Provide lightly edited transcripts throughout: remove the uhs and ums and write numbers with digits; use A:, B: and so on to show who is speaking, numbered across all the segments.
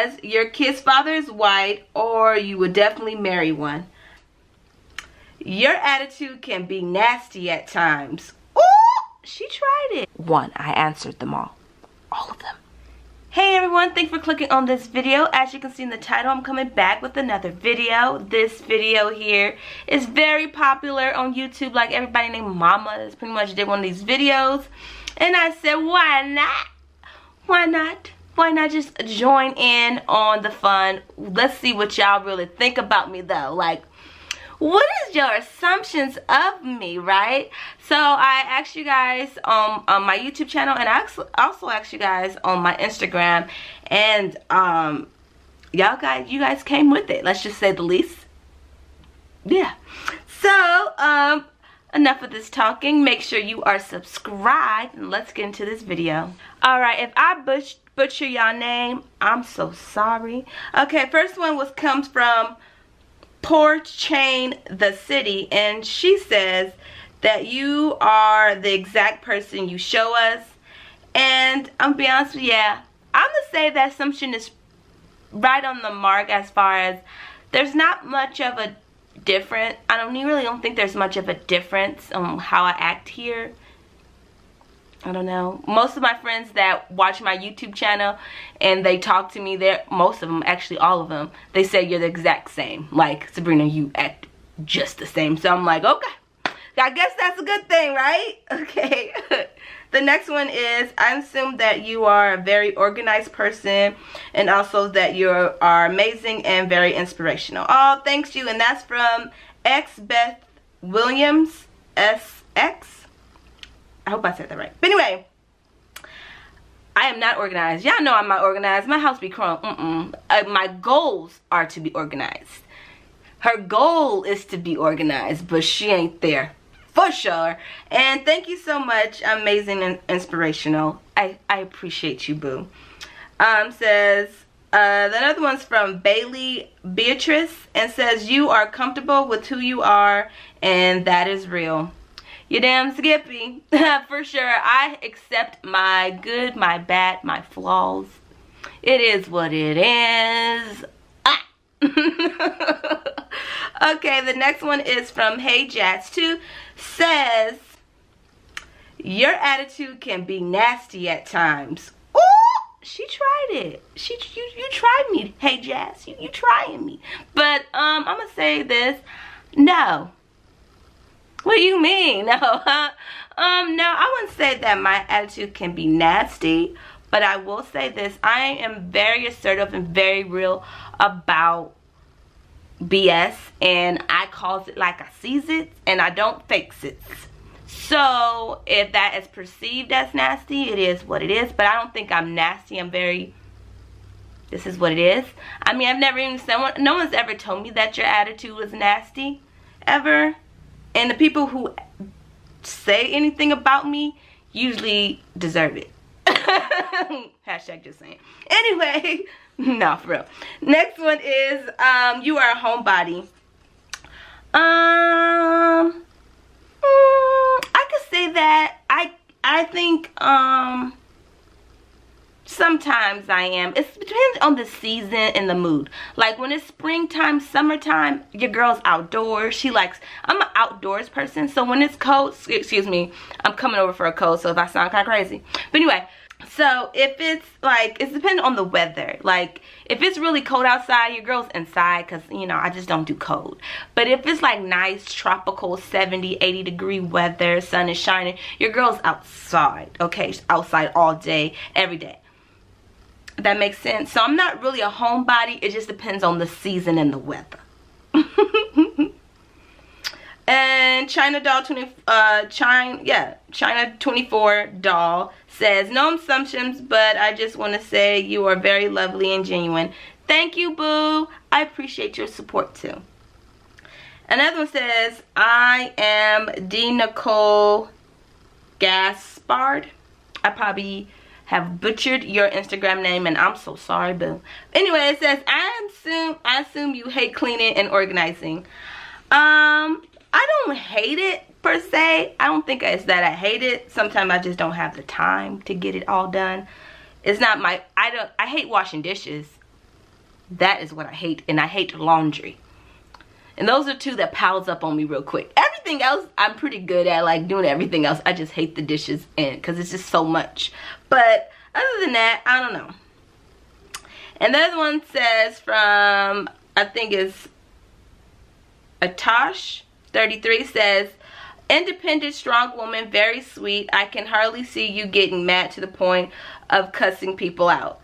A: says, your kid's father is white, or you would definitely marry one. Your attitude can be nasty at times. Ooh, she tried it. 1, I answered them all of them. Hey everyone, thanks for clicking on this video. As you can see in the title, I'm coming back with another video. This video here is very popular on YouTube. Like everybody named Mama has pretty much did one of these videos. And I said, why not? Why not? Why not just join in on the fun? Let's see what y'all really think about me though. Like, what is your assumptions of me, right? So I asked you guys on my YouTube channel, and I also asked you guys on my Instagram, and you guys came with it. Let's just say the least. Yeah. So enough of this talking. Make sure you are subscribed, and let's get into this video. All right. If I butcher y'all name, I'm so sorry. Okay. First one comes from Porch Chain the City, and she says that you are the exact person you show us. And I'm gonna be honest with you, yeah, I'm gonna say that assumption is right on the mark, as far as there's not much of a difference. I really don't think there's much of a difference on how I act here. I don't know. Most of my friends that watch my YouTube channel and they talk to me, most of them, actually all of them, they say you're the exact same. Like, Sabrina, you act just the same. So I'm like, okay, I guess that's a good thing, right? Okay. The next one is, I assume that you are a very organized person, and also that you are amazing and very inspirational. Oh, thanks you. And that's from Beth Williams SX. I hope I said that right. But anyway, I am not organized. Y'all know I'm not organized. My house be crumbling. My goals are to be organized. Her goal is to be organized, but she ain't there for sure. And thank you so much. Amazing and inspirational. I appreciate you, boo. Says, the other one's from Bailey Beatrice, and says, you are comfortable with who you are, and that is real. You damn Skippy. For sure. I accept my good, my bad, my flaws. It is what it is. Ah. Okay, the next one is from Hey Jats 2. Says, your attitude can be nasty at times. Ooh, she tried it. You tried me, Hey Jazz. You trying me. But I'm gonna say this. No. What do you mean? No, no, I wouldn't say that my attitude can be nasty, but I will say this. I am very assertive and very real about BS, and I calls it like I sees it, and I don't fix it. So if that is perceived as nasty, it is what it is, but I don't think I'm nasty. I'm very, this is what it is. I mean, I've never even said, no one's ever told me that your attitude was nasty, ever. And the people who say anything about me usually deserve it. Hashtag just saying. Anyway, no, for real. Next one is, you are a homebody. I could say that. I think, sometimes I am. It depends on the season and the mood. Like when it's springtime, summertime, your girl's outdoors. I'm an outdoors person. So when it's cold, excuse me, I'm coming over for a cold, so if I sound kind of crazy. But anyway, so if it's like, it depends on the weather. Like if it's really cold outside, your girl's inside, because, you know, I just don't do cold. But if it's like nice, tropical, 70, 80 degree weather, sun is shining, your girl's outside, okay? Outside all day, every day. That makes sense. So I'm not really a homebody. It just depends on the season and the weather. And China 24 doll says, no assumptions, but I just want to say you are very lovely and genuine. Thank you, boo. I appreciate your support too. Another one says, I am D. Nicole Gaspard. I probably have butchered your Instagram name, and I'm so sorry, boo. Anyway, it says, I assume you hate cleaning and organizing. I don't hate it per se. I don't think it's that I hate it. Sometimes I just don't have the time to get it all done. It's not my, I hate washing dishes. That is what I hate. And I hate laundry. And those are two that piles up on me real quick. Everything else, I'm pretty good at, like, doing everything else. I just hate the dishes because it's just so much. But other than that, I don't know. And the other one says from, I think it's Atosh33, says, independent, strong woman, very sweet. I can hardly see you getting mad to the point of cussing people out.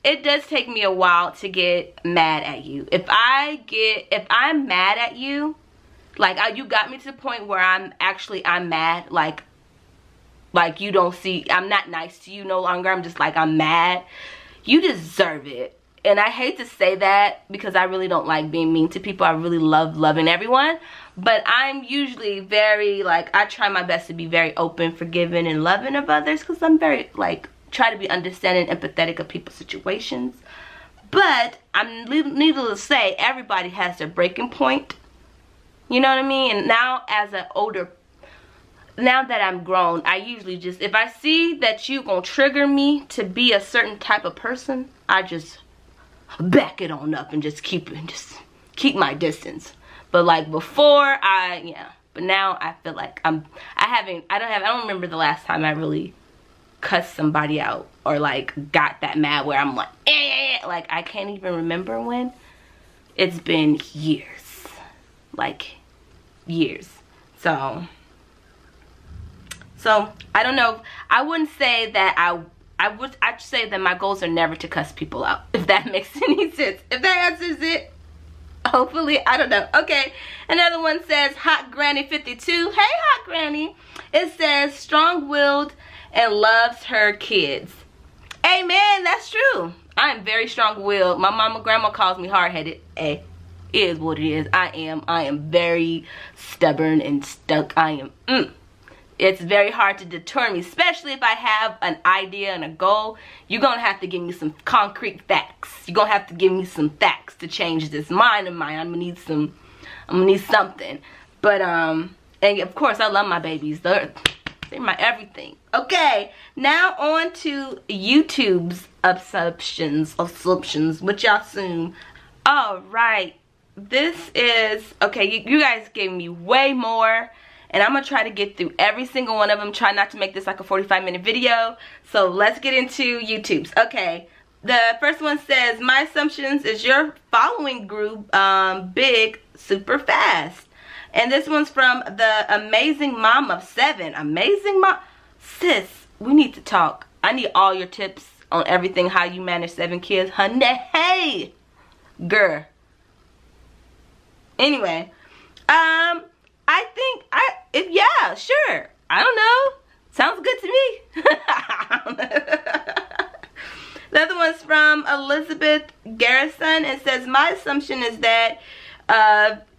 A: It does take me a while to get mad at you. If I'm mad at you, like you got me to the point where I'm mad, like you don't see, I'm not nice to you no longer. I'm just like, I'm mad. You deserve it. And I hate to say that because I really don't like being mean to people. I really love loving everyone. But I'm usually very, like, I try my best to be very open, forgiving, and loving of others because I'm very, like, try to be understanding and empathetic of people's situations. But I'm needless to say, everybody has their breaking point. You know what I mean? And now now that I'm grown, I usually just, if I see that you gonna trigger me to be a certain type of person, I just back it on up and just keep my distance. But like before, but now I feel like I don't remember the last time I really cussed somebody out or like got that mad where I'm like, like I can't even remember when. It's been years, like years. So I don't know. I wouldn't say that I'd say that my goals are never to cuss people out, if that makes any sense. If that answers it, hopefully, I don't know. Okay, another one says Hot Granny 52. Hey, Hot Granny. It says strong-willed and loves her kids. Amen, that's true. I am very strong-willed. My mama, grandma calls me hard-headed. Hey, it is what it is. I am very stubborn and stuck. It's very hard to deter me, especially if I have an idea and a goal. You're gonna have to give me some concrete facts. You're gonna have to give me some facts to change this mind of mine. I'm gonna need something. But and of course I love my babies. They're my everything. Okay, now on to YouTube's assumptions, which y'all assume. All right, this is okay. You guys gave me way more. And I'm going to try to get through every single one of them. Try not to make this like a 45-minute video. So let's get into YouTube's. Okay. The first one says, my assumptions is your following grew big super fast. And this one's from the Amazing Mom of 7. Amazing Mom. Sis, we need to talk. I need all your tips on everything, how you manage 7 kids. Honey, hey. Girl. Anyway. I think, yeah, sure. I don't know. Sounds good to me. The other one's from Elizabeth Garrison. It says, my assumption is that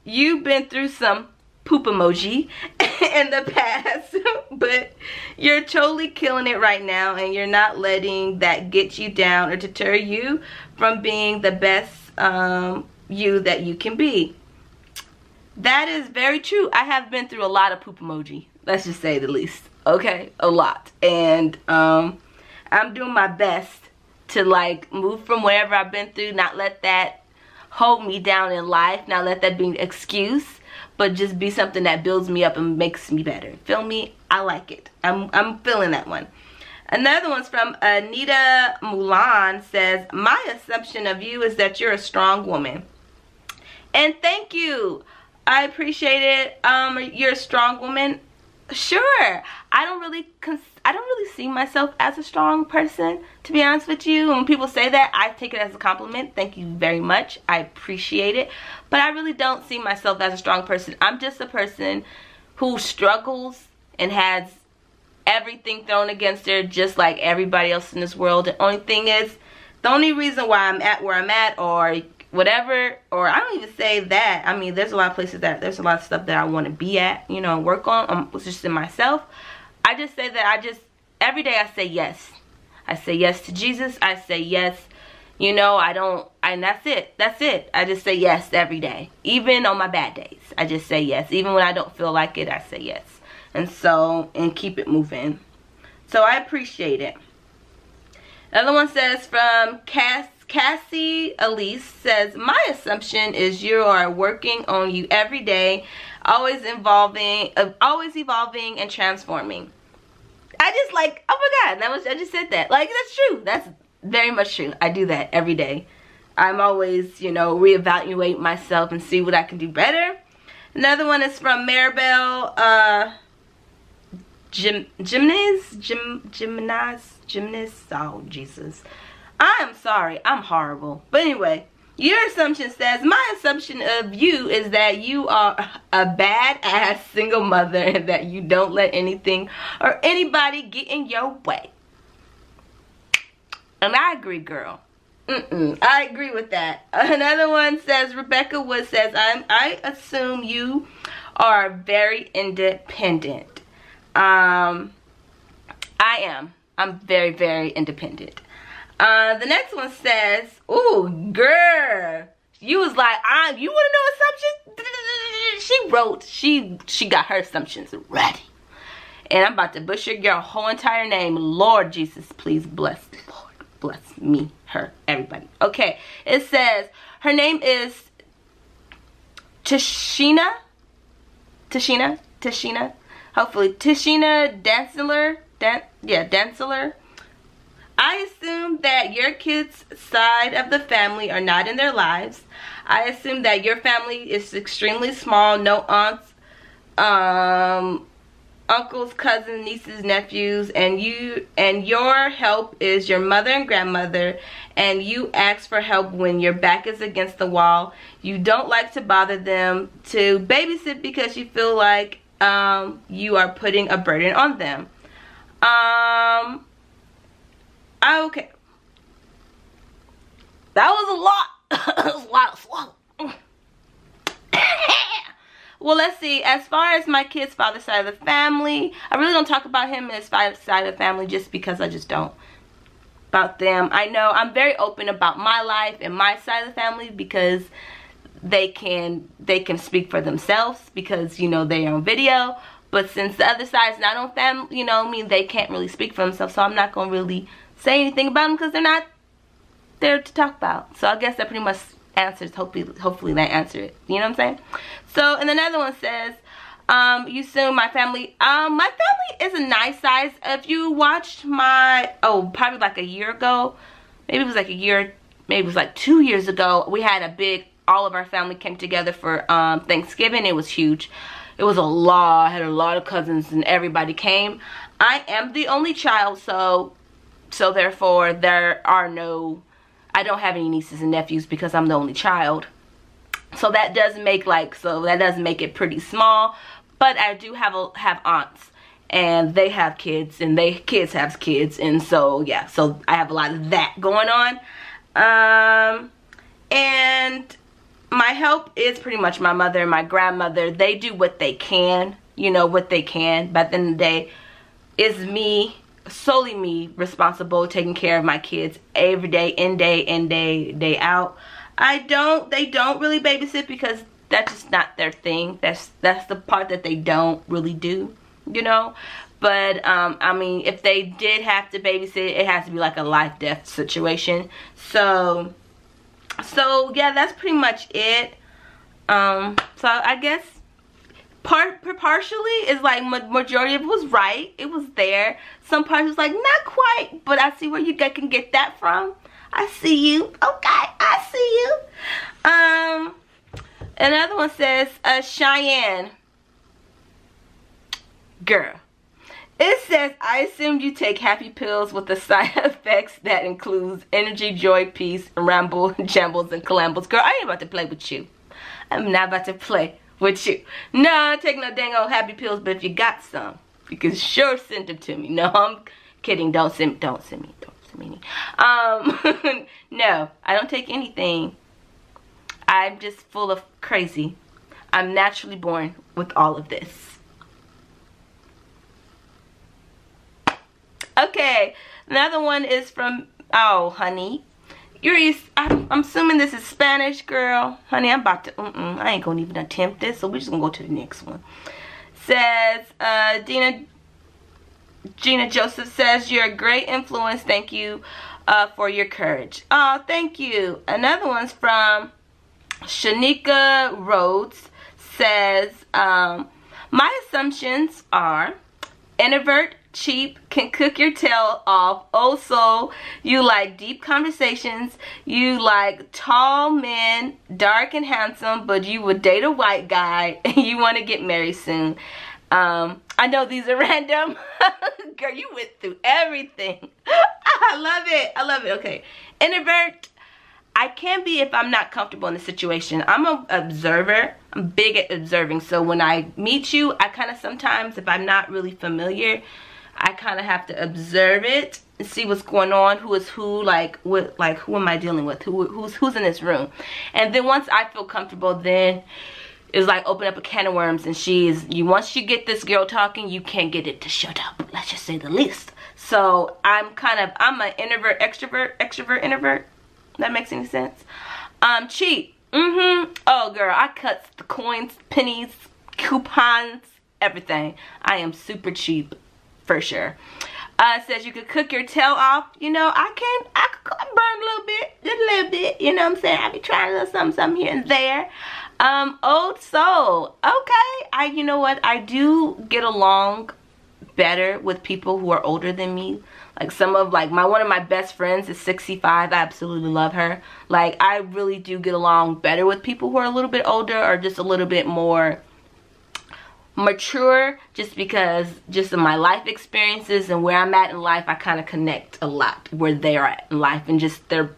A: you've been through some poop emoji in the past, but you're totally killing it right now, and you're not letting that get you down or deter you from being the best you that you can be. That is very true. I have been through a lot of poop emoji. Let's just say the least. Okay? A lot. And I'm doing my best to like move from wherever I've been through. Not let that hold me down in life. Not let that be an excuse. But just be something that builds me up and makes me better. Feel me? I like it. I'm feeling that one. Another one's from Anita Milan. Says, my assumption of you is that you're a strong woman. And thank you. I appreciate it. You're a strong woman. Sure. I don't really see myself as a strong person, to be honest with you. When people say that, I take it as a compliment. Thank you very much. I appreciate it. But I really don't see myself as a strong person. I'm just a person who struggles and has everything thrown against her just like everybody else in this world. The only reason why I'm at where I'm at or whatever, or I don't even say that. I mean, there's a lot of places there's a lot of stuff that I want to be at, you know, work on. It's just in myself. I just say that every day I say yes. I say yes to Jesus. I say yes, you know, and that's it. That's it. I just say yes every day. Even on my bad days, I just say yes. Even when I don't feel like it, I say yes. And keep it moving. So I appreciate it. Another one says from Cassy Elise says, my assumption is you are working on you every day, always evolving and transforming. I just like, oh my God, I just said that. Like, that's true. That's very much true. I do that every day. I'm always, you know, reevaluate myself and see what I can do better. Another one is from Maribel, Gymnast. Oh, Jesus. I'm sorry. I'm horrible. But anyway, your assumption says, my assumption of you is that you are a badass single mother and that you don't let anything or anybody get in your way. And I agree, girl. I agree with that. Another one says, Rebecca Wood says, I assume you are very independent. I am. I'm very, very independent. The next one says, ooh, girl, you was like, you want to know assumptions? She got her assumptions ready. And I'm about to butcher your whole entire name. Lord Jesus, please bless. Lord, bless me, her, everybody. Okay, it says, her name is Tashina. Hopefully, Tashina Danceler. Danceler. I assume that your kids' side of the family are not in their lives. I assume that your family is extremely small. No aunts, uncles, cousins, nieces, nephews, and your help is your mother and grandmother, and you ask for help when your back is against the wall. You don't like to bother them to babysit because you feel like you are putting a burden on them. Okay. That was a lot. That was a lot of swallow. Well, let's see. As far as my kid's father's side of the family, I really don't talk about him and his father's side of the family just because I just don't. About them. I know I'm very open about my life and my side of the family because they can speak for themselves because, you know, they're on video. But since the other side's not on family, you know, I mean, they can't really speak for themselves. So I'm not going to really say anything about them because they're not there to talk about. So I guess that pretty much answers, hopefully that answered it. You know what I'm saying? So, and another one says, you assume my family is a nice size. If you watched my, probably like a year ago, maybe it was like a year, maybe it was like 2 years ago, we had a big, all of our family came together for Thanksgiving. It was huge. It was a lot. I had a lot of cousins and everybody came. I am the only child, so therefore I don't have any nieces and nephews because I'm the only child. So that does make it pretty small. But I do have aunts, and they have kids, and kids have kids, and so yeah. So I have a lot of that going on. And my help is pretty much my mother and my grandmother. They do what they can, you know, what they can. But at the end of the day, it's me, solely me, responsible, taking care of my kids every day, in day out. They don't really babysit because that's just not their thing. That's the part that they don't really do, you know. But I mean, if they did have to babysit, it has to be like a life-death situation. So yeah, that's pretty much it. So I guess partially is like majority of it was right. It was there. Some parts was like not quite, but I see where you can get that from. I see you. Okay, I see you. Another one says, Cheyenne. Girl. It says, I assumed you take happy pills with the side effects that includes energy, joy, peace, ramble, jambles, and calambles. Girl, I ain't about to play with you. I'm not about to play with you. No, I don't take no dang old happy pills, but if you got some, you can sure send them to me. No, I'm kidding. Don't send me any. No, I don't take anything. I'm just full of crazy. I'm naturally born with all of this. Okay, another one is from, oh, honey. I'm assuming this is Spanish, girl. Honey, I'm about to, I ain't gonna even attempt this, so we're just gonna go to the next one. Says, Gina Joseph says, you're a great influence, thank you. for your courage. Oh, thank you. Another one's from Shanika Rhodes. Says, my assumptions are introvert, cheap, can cook your tail off. Also, you like deep conversations. You like tall men, dark and handsome, but you would date a white guy. You want to get married soon. I know these are random. Girl, you went through everything. I love it. I love it. Okay. Introvert. I can be if I'm not comfortable in the situation. I'm an observer. I'm big at observing. So when I meet you, I kind of sometimes, if I'm not really familiar, I kind of have to observe it and see what's going on, who is who, like who am I dealing with, who's in this room. And then once I feel comfortable, then it's like open up a can of worms, and once you get this girl talking, you can't get it to shut up. Let's just say the least. So I'm an introvert, extrovert, introvert. That makes any sense? Cheap. Oh, girl, I cut the coins, pennies, coupons, everything. I am super cheap, for sure. Says you could cook your tail off. You know, I could burn a little bit, just a little bit. You know what I'm saying? I be trying a little something here and there. Old soul. Okay. You know what? I do get along better with people who are older than me. Like one of my best friends is 65. I absolutely love her. Like, I really do get along better with people who are a little bit older or just a little bit more mature, just because just of my life experiences and where I'm at in life. I kind of connect a lot where they're at in life and just their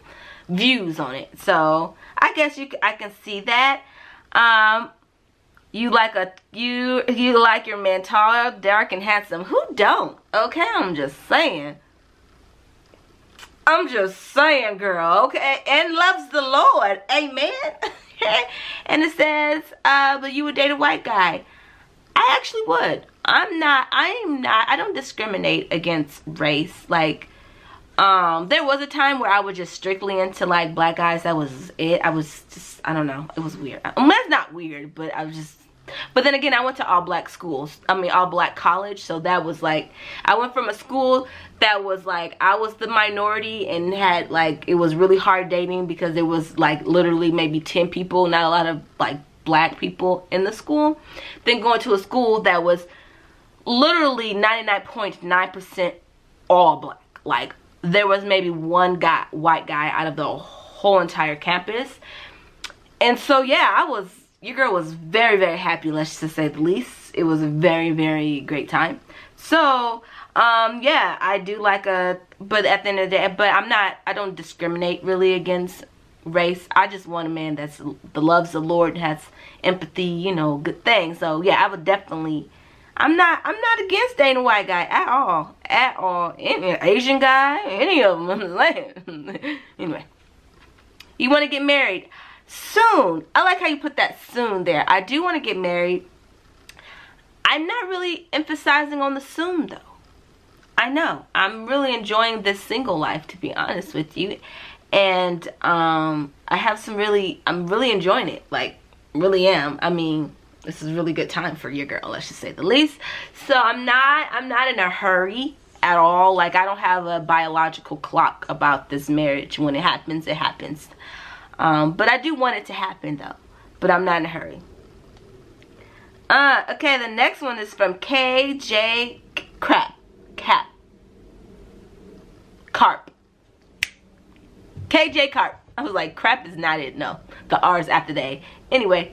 A: views on it. So I guess I can see that. You like your man tall, dark, and handsome. Who don't? Okay, I'm just saying. Girl, okay? And loves the Lord. Amen. And it says, but you would date a white guy. I actually would. I don't discriminate against race. Like, there was a time where I was just strictly into, like, black guys. That was it. I don't know. It was weird. That's not weird, but but then again, I went to all black schools. All black college. So that was like, I went from a school that was like, I was the minority and had like, it was really hard dating because there was like literally maybe 10 people, not a lot of like black people in the school. Then going to a school that was literally 99.9% all black. Like, there was maybe one white guy out of the whole entire campus. And so yeah, your girl was very, very happy, let's just say the least. It was a very, very great time. So, yeah, I do like but at the end of the day, I don't discriminate really against race. I just want a man that loves the Lord, has empathy, you know, good things. So, yeah, I would definitely, I'm not against dating a white guy at all. Any Asian guy, any of them. Anyway, you want to get married soon. I like how you put that soon there. I do want to get married. I'm not really emphasizing on the soon though. I know. I'm really enjoying this single life, to be honest with you. And I'm really enjoying it. Like, really am. This is a really good time for your girl, let's just say the least. So I'm not in a hurry at all. Like, I don't have a biological clock about this marriage. When it happens, it happens. But I do want it to happen though. But I'm not in a hurry. Okay, the next one is from KJ Carp. KJ Carp. I was like, crap is not it. No, the R is after the A. Anyway,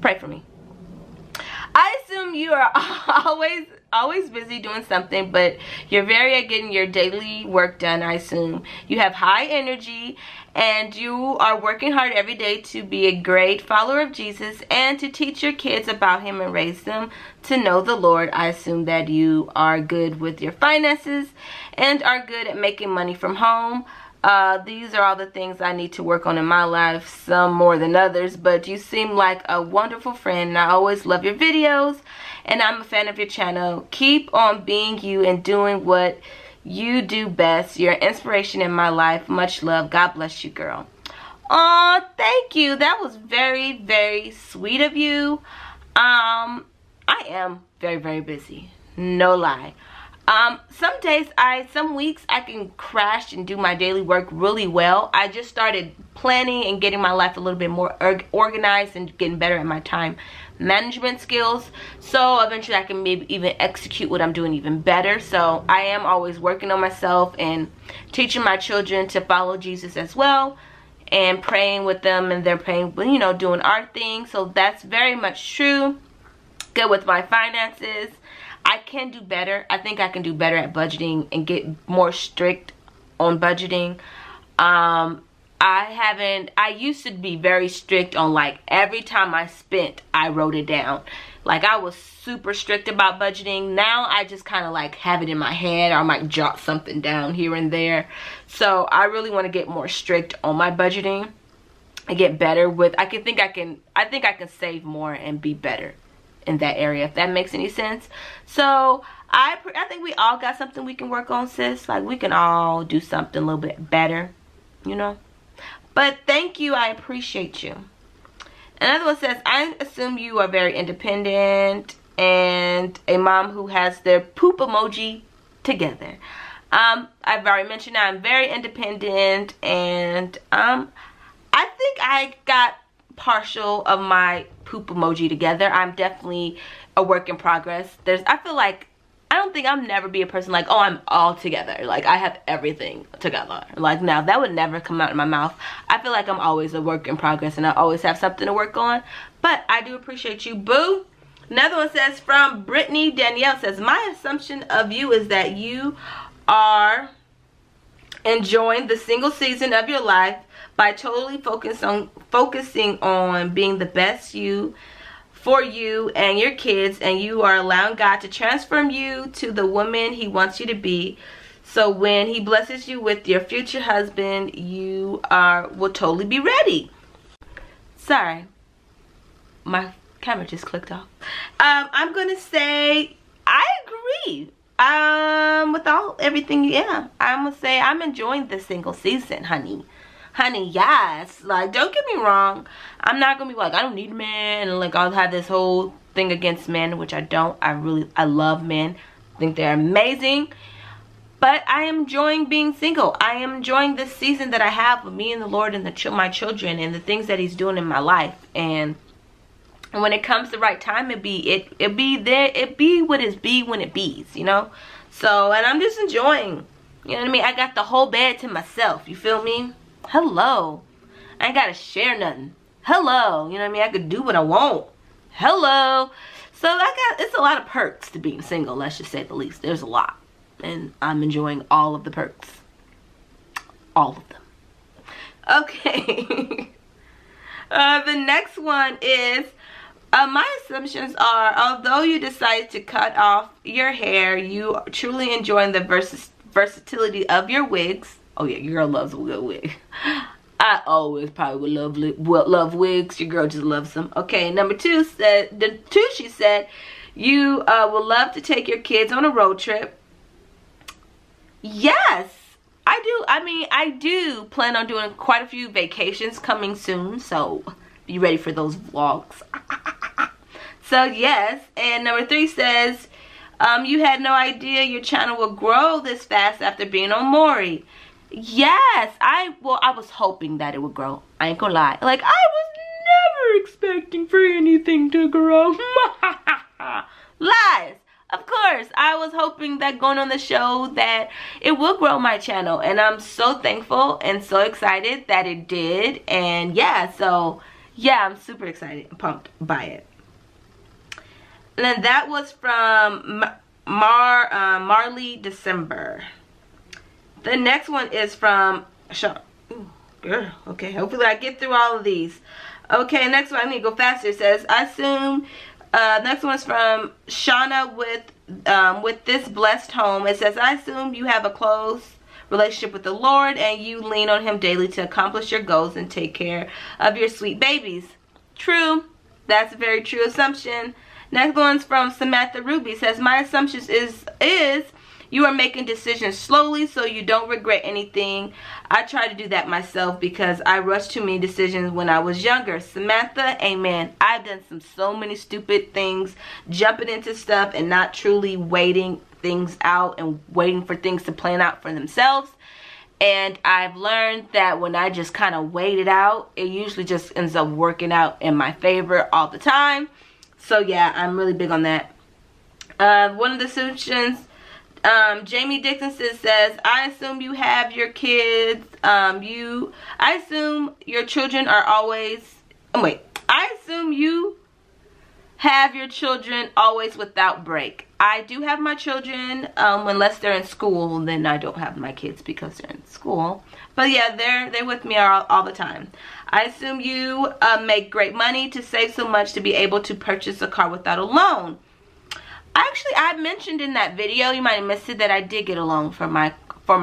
A: pray for me. I assume you are always busy doing something, but you're very at getting your daily work done. I assume you have high energy and you are working hard every day to be a great follower of Jesus and to teach your kids about him and raise them to know the Lord. I assume that you are good with your finances and are good at making money from home. These are all the things I need to work on in my life, some more than others, but you seem like a wonderful friend and I always love your videos and I'm a fan of your channel. Keep on being you and doing what you do best. You're an inspiration in my life. Much love. God bless you, girl. Oh, thank you. That was very, very sweet of you. I am very, very busy. No lie. Some weeks I can crash and do my daily work really well. I just started planning and getting my life a little bit more organized and getting better at my time management skills. So eventually I can maybe even execute what I'm doing even better. So I am always working on myself and teaching my children to follow Jesus as well, and praying with them, and they're praying, you know, doing our thing. So that's very much true. Good with my finances. I can do better. I think I can do better at budgeting and get more strict on budgeting. I used to be very strict on, like, every time I spent, I wrote it down. Like, I was super strict about budgeting. Now I just kind of like have it in my head, or I might jot something down here and there. So I really want to get more strict on my budgeting and get better with, I think I can save more and be better in that area, if that makes any sense. So I think we all got something we can work on, sis. Like, we can all do something a little bit better, you know. But thank you, I appreciate you. Another one says, I assume you are very independent and a mom who has their poop emoji together. I've already mentioned that I'm very independent, and I think I got partial of my poop emoji together. I'm definitely a work in progress. I don't think I'll never be a person like, oh, I'm all together. Like, I have everything together. Like, now that would never come out of my mouth. I feel like I'm always a work in progress, and I always have something to work on. But I do appreciate you, boo. Another one says, from Brittany Danielle, says, my assumption of you is that you are enjoying the single season of your life by totally focusing on being the best you for you and your kids, and you are allowing God to transform you to the woman he wants you to be. So when he blesses you with your future husband, you will totally be ready. Sorry, my camera just clicked off. I'm gonna say I agree with everything. Yeah, I'm gonna say I'm enjoying the single season, honey. Yes, like, don't get me wrong, I'm not gonna be like, I don't need a man, and like I'll have this whole thing against men, which I don't. I love men, I think they're amazing, but I am enjoying being single. I am enjoying this season that I have with me and the Lord and my children and the things that he's doing in my life. And when it comes the right time, it be what it be when it bees, you know. So, and I'm just enjoying, you know what I mean. I got the whole bed to myself, you feel me? Hello, I ain't gotta share nothing. Hello, you know what I mean? I could do what I want. Hello. So it's a lot of perks to being single, let's just say the least. There's a lot, and I'm enjoying all of the perks, all of them. Okay. The next one is, my assumptions are, although you decide to cut off your hair, you are truly enjoying the versatility of your wigs. Oh yeah, your girl loves a good wig. I always probably would love wigs. Your girl just loves them. Okay, number two said, she said, you would love to take your kids on a road trip. Yes, I do. I mean, I do plan on doing quite a few vacations coming soon, so be ready for those vlogs. So yes. And number three says, you had no idea your channel would grow this fast after being on Maury. Yes, I was hoping that it would grow. I ain't gonna lie. Like, I was never expecting for anything to grow. Lies. Of course, I was hoping that going on the show that it will grow my channel. And I'm so thankful and so excited that it did. And yeah, so yeah, I'm super excited and pumped by it. And then that was from Marley December. The next one is from Sean. Ooh, girl, okay, hopefully I get through all of these. Okay, next one, I need to go faster. It says, I assume, next one is from Shauna with this blessed home. It says, I assume you have a close relationship with the Lord and you lean on him daily to accomplish your goals and take care of your sweet babies. True. That's a very true assumption. Next one's from Samantha Ruby. It says, my assumption is You are making decisions slowly so you don't regret anything. I try to do that myself because I rushed too many decisions when I was younger. Samantha, amen. I've done so many stupid things, jumping into stuff and not truly waiting things out and waiting for things to plan out for themselves. And I've learned that when I just kind of wait it out, it usually just ends up working out in my favor all the time. So yeah, I'm really big on that. One of the solutions, Jamie Dixon says, I assume you have your kids, I assume your children are always, I assume you have your children always without break. I do have my children, unless they're in school, then I don't have my kids because they're in school. But yeah, they're with me all the time. I assume you make great money to save so much to be able to purchase a car without a loan. Actually, I mentioned in that video, you might have missed it, that I did get a loan for my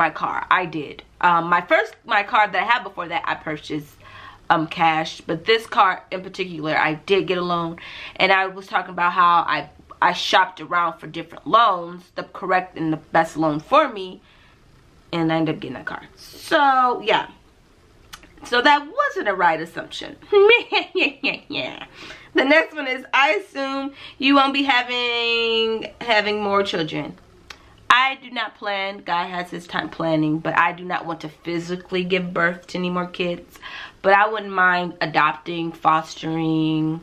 A: car. I did. My car that I had before that, I purchased cash, but this car in particular, I did get a loan. And I was talking about how I shopped around for different loans, the correct and the best loan for me, and I ended up getting that car. So yeah, so that wasn't a right assumption. Yeah. The next one is, I assume you won't be having more children. I do not plan. God has his time planning, but I do not want to physically give birth to any more kids. But I wouldn't mind adopting, fostering,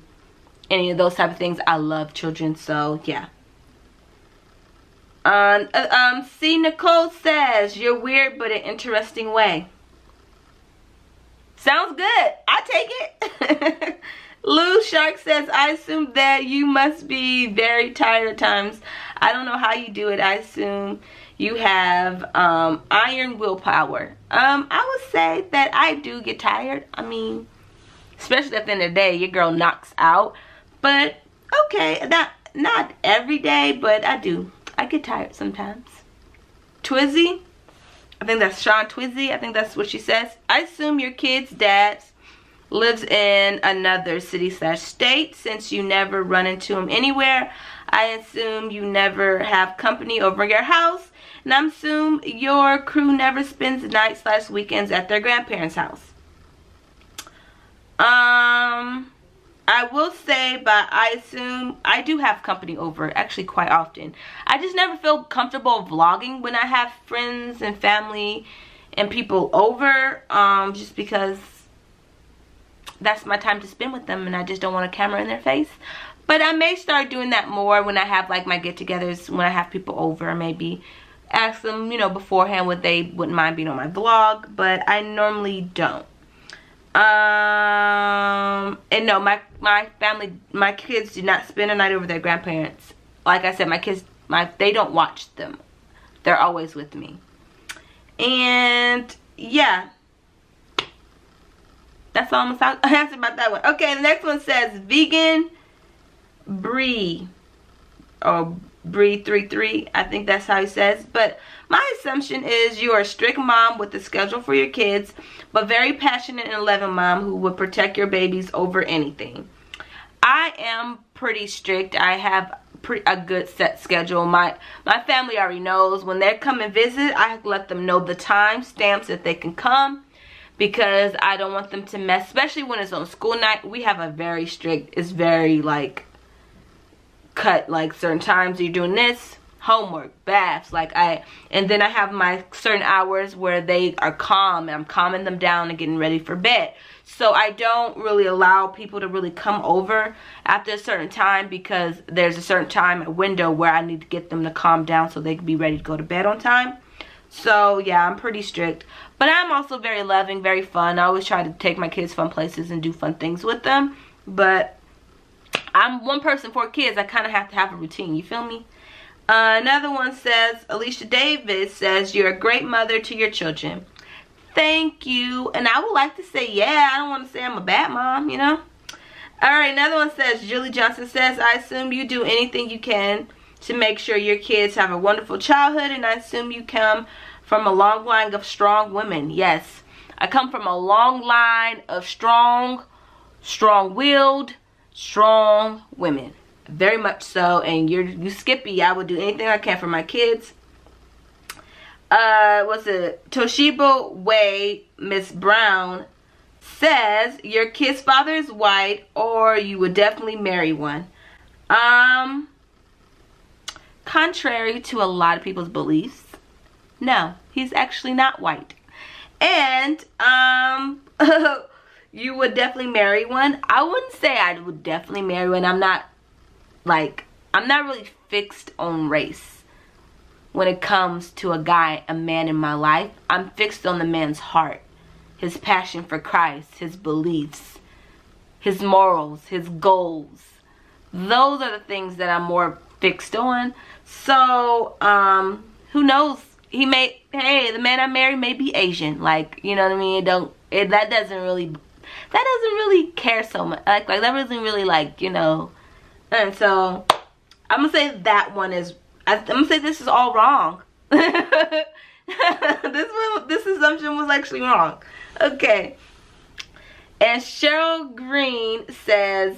A: any of those type of things. I love children, so yeah. C. Nicole says, you're weird but an interesting way. Sounds good. I take it. Lou Shark says, I assume that you must be very tired at times. I don't know how you do it. I assume you have iron willpower. I would say that I do get tired. I mean, especially at the end of the day, your girl knocks out. But okay, not every day, but I do. I get tired sometimes. Twizzy, I think that's Sean Twizzy. I think that's what she says. I assume your kid's dad lives in another city/state since you never run into him anywhere. I assume you never have company over your house. And I assume your crew never spends nights/weekends at their grandparents' house. I will say, but I assume I do have company over, actually quite often. I just never feel comfortable vlogging when I have friends and family and people over, just because that's my time to spend with them and I just don't want a camera in their face. But I may start doing that more when I have like my get-togethers, when I have people over. Maybe ask them, you know, beforehand what they wouldn't mind being on my vlog, but I normally don't. And no, my family, my kids do not spend a night over their grandparents. Like I said, my kids, they don't watch them. They're always with me. And yeah, that's all I'm gonna answer about that one. Okay, the next one says vegan Bree, or Bree33. I think that's how he says. But my assumption is you are a strict mom with a schedule for your kids, but very passionate and loving mom who would protect your babies over anything. I am pretty strict. I have a good set schedule. My family already knows when they come and visit. I let them know the time stamps that they can come, because I don't want them to mess, especially when it's on school night. We have a very strict, it's very like cut, like certain times you're doing this, homework, baths, and then I have my certain hours where they are calm and I'm calming them down and getting ready for bed. So I don't really allow people to really come over after a certain time, because there's a certain time, a window where I need to get them to calm down so they can be ready to go to bed on time. So yeah, I'm pretty strict, but I'm also very loving, very fun. I always try to take my kids fun places and do fun things with them, but I'm one person, 4 kids. I kind of have to have a routine, you feel me? Another one says, Alicia Davis says, you're a great mother to your children. Thank you. And I would like to say, yeah, I don't want to say I'm a bad mom, you know? Alright, another one says, Julie Johnson says, I assume you do anything you can to make sure your kids have a wonderful childhood, and I assume you come from a long line of strong women. Yes, I come from a long line of strong-willed, strong women. Very much so. And you Skippy, I would do anything I can for my kids. What's it? Toshiba Way, Miss Brown says your kid's father is white, or you would definitely marry one. Contrary to a lot of people's beliefs, no, he's actually not white. And you would definitely marry one. I wouldn't say I would definitely marry one. I'm not really fixed on race when it comes to a guy, a man in my life. I'm fixed on the man's heart, his passion for Christ, his beliefs, his morals, his goals. Those are the things that I'm more fixed on. So, who knows? He may, hey, the man I marry may be Asian. Like, you know what I mean? That doesn't really care so much. Like that doesn't really, like, you know. And so, I'm gonna say that one is, I'm gonna say this is all wrong. This assumption was actually wrong. Okay. And Cheryl Green says,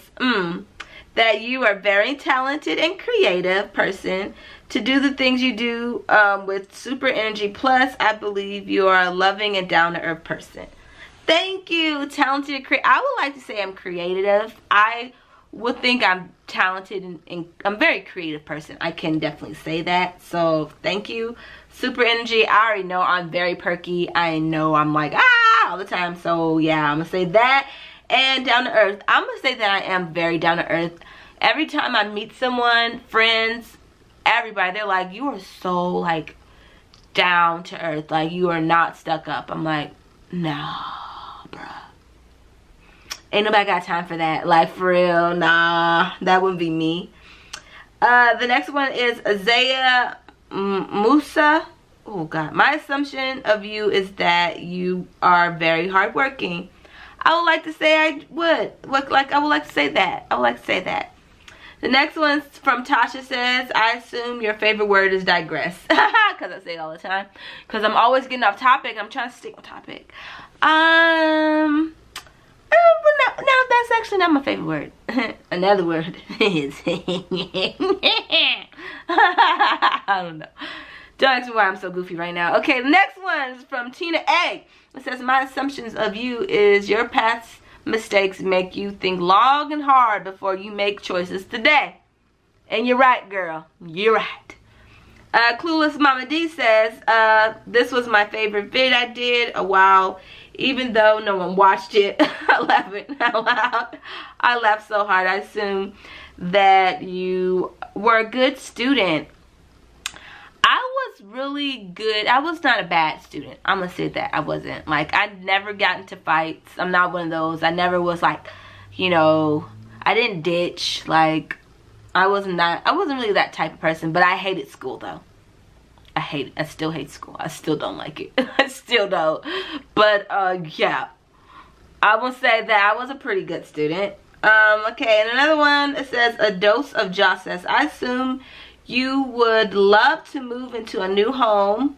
A: that you are a very talented and creative person to do the things you do with super energy. Plus, I believe you are a loving and down-to-earth person. Thank you. Talented and creative. I would like to say I'm creative. I would think I'm talented and I'm a very creative person. I can definitely say that. So, thank you. Super energy. I already know I'm very perky. I know I'm like, all the time. So, yeah, I'm going to say that. And down to earth. I'm going to say that I am very down to earth. Every time I meet someone, friends, everybody, they're like, you are so, like, down to earth. Like, you are not stuck up. I'm like, nah, bruh. Ain't nobody got time for that. Like, for real, nah. That wouldn't be me. The next one is Isaiah Musa. Oh, God. My assumption of you is that you are very hardworking. I would like to say I would. I would like to say that. I would like to say that. The next one's from Tasha says, I assume your favorite word is digress. Because I say it all the time. Because I'm always getting off topic. I'm trying to stick on topic. But no, that's actually not my favorite word. Another word is I don't know. Don't ask me why I'm so goofy right now. Okay, the next one is from Tina A. It says, my assumptions of you is your past mistakes make you think long and hard before you make choices today. And you're right, girl. You're right. Clueless Mama D says, this was my favorite vid I did a while, even though no one watched it. I laughed out loud. I laughed so hard. I assume that you were a good student. I was really good. I was not a bad student. I'm gonna say that. I wasn't. Like, I never got into fights. I'm not one of those. I never was like, you know, I didn't ditch. Like, I wasn't really that type of person. But I hated school, though. I still hate school. I still don't like it. I still don't. But yeah, I will say that I was a pretty good student. Okay, and another one, it says a dose of Joss says, I assume you would love to move into a new home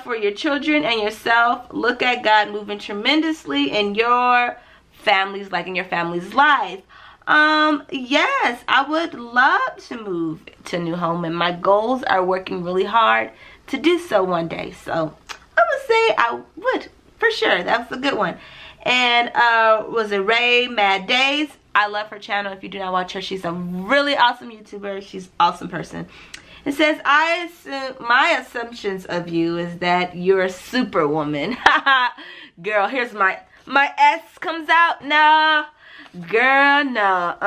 A: for your children and yourself. Look at God moving tremendously in your families, like in your family's life. Yes, I would love to move to a new home, and my goals are working really hard to do so one day. So I would say I would, for sure. That was a good one. And was it Ray Mad Days? I love her channel. If you do not watch her, she's a really awesome YouTuber. She's an awesome person. It says, my assumptions of you is that you're a superwoman. Girl, here's my S comes out. Nah, girl, no,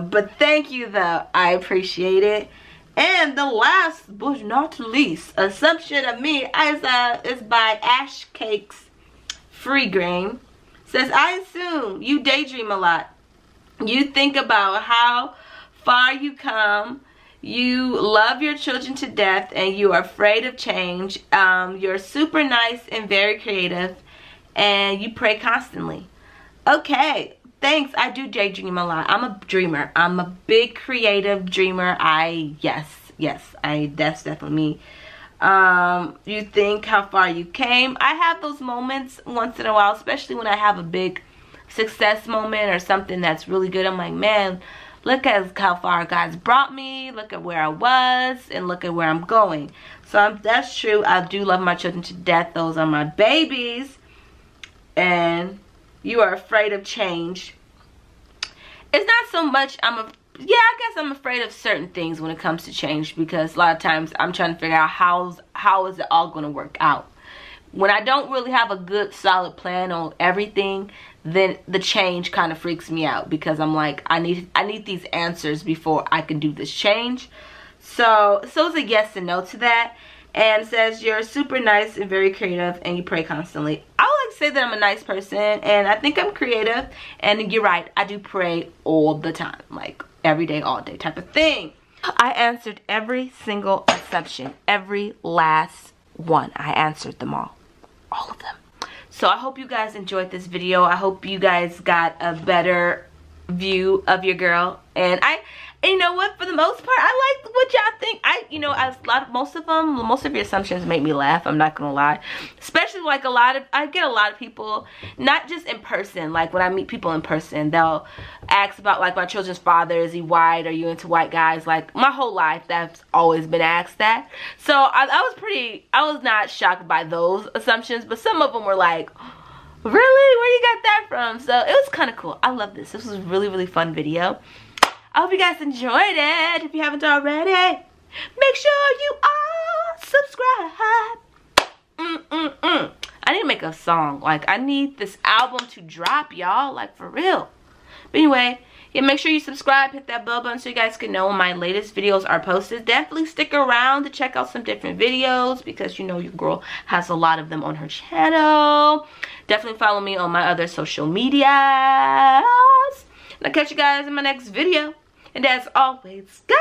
A: but thank you though. I appreciate it. And the last but not least assumption of me is by Ash Cakes Free Grain. Says, I assume you daydream a lot. You think about how far you come. You love your children to death and you are afraid of change. You're super nice and very creative, and you pray constantly. Okay, thanks. I do daydream a lot. I'm a dreamer. I'm a big creative dreamer. That's definitely me. You think how far you came. I have those moments once in a while, especially when I have a big success moment or something that's really good. I'm like, man, look at how far God's brought me, look at where I was, and look at where I'm going. So that's true. I do love my children to death. Those are my babies. And you are afraid of change. It's not so much I guess I'm afraid of certain things when it comes to change, because a lot of times I'm trying to figure out how is it all going to work out. When I don't really have a good solid plan on everything, then the change kind of freaks me out, because I'm like, I need these answers before I can do this change. So it's a yes and no to that. And it says you're super nice and very creative and you pray constantly. I would like to say that I'm a nice person and I think I'm creative. And you're right, I do pray all the time, like every day, all day type of thing. I answered every single assumption, every last one. I answered them all of them. So I hope you guys enjoyed this video. I hope you guys got a better view of your girl. And you know what, for the most part, I like what y'all think. Most of your assumptions make me laugh, I'm not gonna lie. Especially like I get a lot of people, not just in person, like when I meet people in person, they'll ask about like my children's father, is he white, are you into white guys? Like my whole life that's always been asked that. So I was not shocked by those assumptions, but some of them were like, really, where you got that from? So it was kind of cool. I love this. This was a really, really fun video. I hope you guys enjoyed it. If you haven't already, make sure you all subscribe. I need to make a song. Like, I need this album to drop, y'all. Like, for real. But anyway, yeah, make sure you subscribe. Hit that bell button so you guys can know when my latest videos are posted. Definitely stick around to check out some different videos, because you know your girl has a lot of them on her channel. Definitely follow me on my other social medias. And I'll catch you guys in my next video. And as always, guys,